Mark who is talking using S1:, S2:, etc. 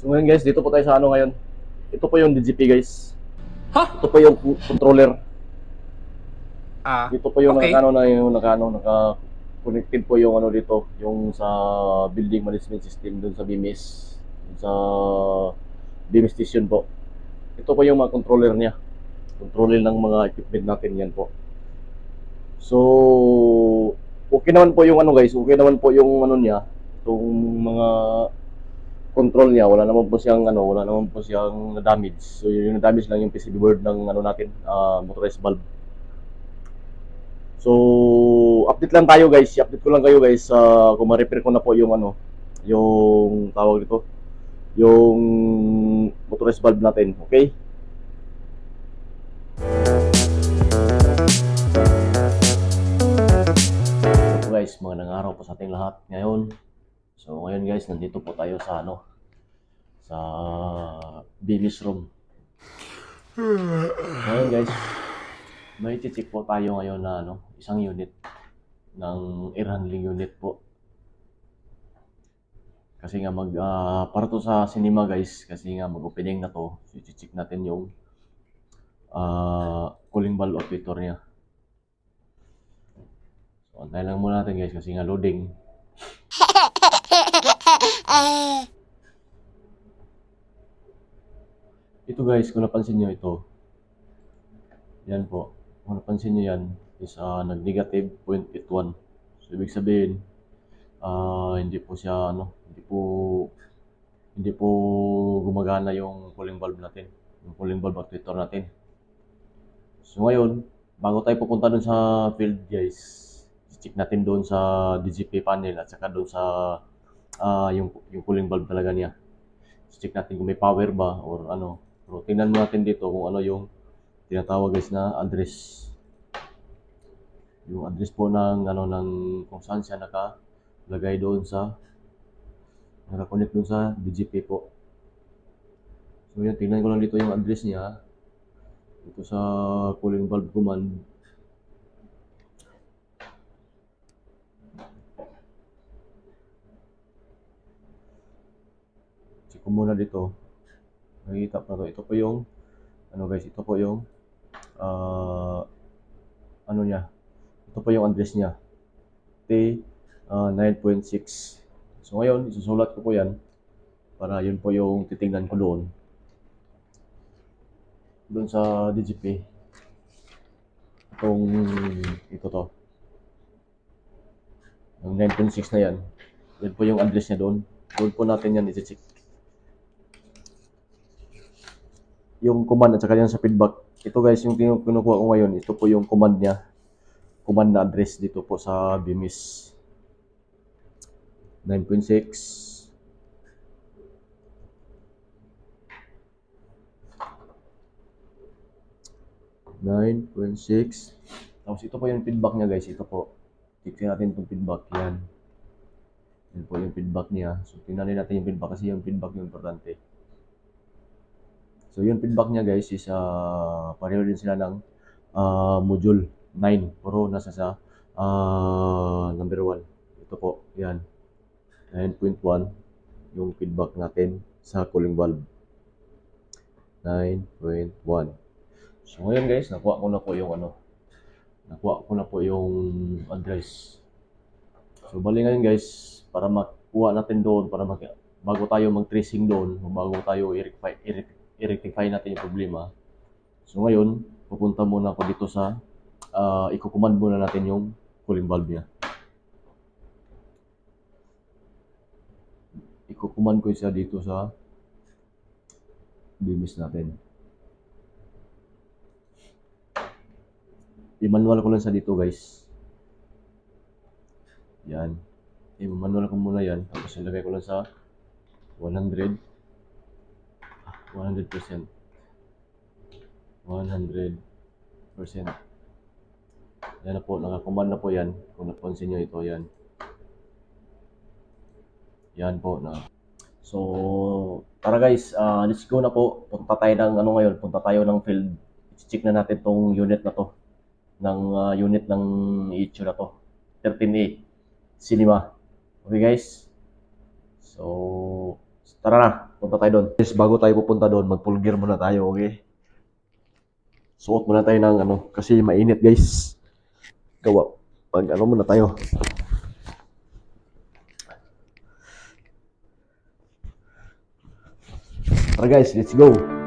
S1: So ngayon guys, dito po tayo sa ano ngayon. Ito po yung DGP guys.
S2: Ha?
S1: Ito po yung controller.
S2: Ah,
S1: Dito po yung
S2: okay.
S1: connected po yung ano dito, yung sa building management system dun sa BMS, dun sa BMS station po. Ito po yung mga controller niya. Controller ng mga equipment natin yan po. So, okay naman po yung ano guys, okay naman po yung ano niya, itong mga control niya, wala naman po siyang na-damage. So, yung na-damage lang yung PCB board ng ano natin, motorized valve. So, update lang tayo guys. I-update ko lang kayo guys kung ma-repair ko na po yung ano, yung tawag dito, yung motorized valve natin. Okay? So guys, magandang araw po sa ating lahat ngayon. So ngayon guys, nandito po tayo sa ano, sa BMS room. Ngayon guys, may check po tayo ngayon na ano, isang unit ng air handling unit po. Kasi nga para to sa cinema guys, kasi nga mag-opening na to, so i-check natin yung cooling valve operator niya. So antayin lang muna natin guys kasi nga loading. Ito guys, kung napansin nyo ito, yan po, kung napansin nyo yan is nag-negative 0.81. So ibig sabihin, hindi po siya ano, hindi po gumagana yung cooling valve natin, yung cooling valve operator natin. So ngayon, bago tayo pupunta dun sa field guys, check natin doon sa DGP panel at saka doon sa yung cooling valve talaga niya. So, check natin kung may power ba or ano. Pero tingnan natin dito kung ano yung tinatawag guys na address. Yung address po ng ano ng kung saan siya nakalagay doon sa naka-connect doon sa DGP po. So yun, tingnan ko lang dito yung address niya. Dito sa cooling valve command. Check ko muna dito. Nakikita pa to. Ito po yung ano guys, ito po yung ano niya. Ito po yung address niya. T 9.6. So ngayon, isusulat ko po yan para yun po yung titingnan ko doon. Doon sa DGP. Ito to. Yung 9.6 na yan. Yan po yung address niya doon. Doon po natin yan i-check. Yung command at saka yan sa feedback. Ito guys, yung kinukuha ko ngayon, ito po yung command niya. Command na address dito po sa BMS. 9.6. 9.6. Tapos ito po yung feedback niya guys. Ito po. Tignan natin itong feedback. Yan. Yan po yung feedback niya. So tingnan natin yung feedback kasi yung feedback yung importante. So yung feedback niya guys is pareho din sila ng module 9. Puro nasa sa number 1. Ito po. Yan. 9.1 yung feedback natin sa cooling valve. 9.1. So ngayon guys, nakuha ko na po yung address. So bali ngayon guys, para makuha natin doon, bago tayo mag-tracing doon, bago tayo i-rectify natin yung problema. So ngayon, pupunta muna ako dito sa i-command muna natin yung cooling valve niya. I-command ko siya dito sa BMS natin. I-manual ko lang sa dito guys. Yan. I-manual ko muna yan. Tapos ilagay ko lang sa 100%. 100%. Yan na po. Naka-command na po yan. Kung napansin nyo ito yan. Yan po na. So, tara guys. Let's go na po. Punta tayo ng ano ngayon. Punta tayo ng field. Check na natin tong unit na to. Unit ng issue na to. 13A. Cinema. Okay guys? So, tara na. Punta tayo doon. Guys, bago tayo pupunta doon, mag-full gear muna tayo, okay? Suot muna tayo ng ano, kasi mainit guys. Gawa, pag ano muna tayo. Tara guys, let's go!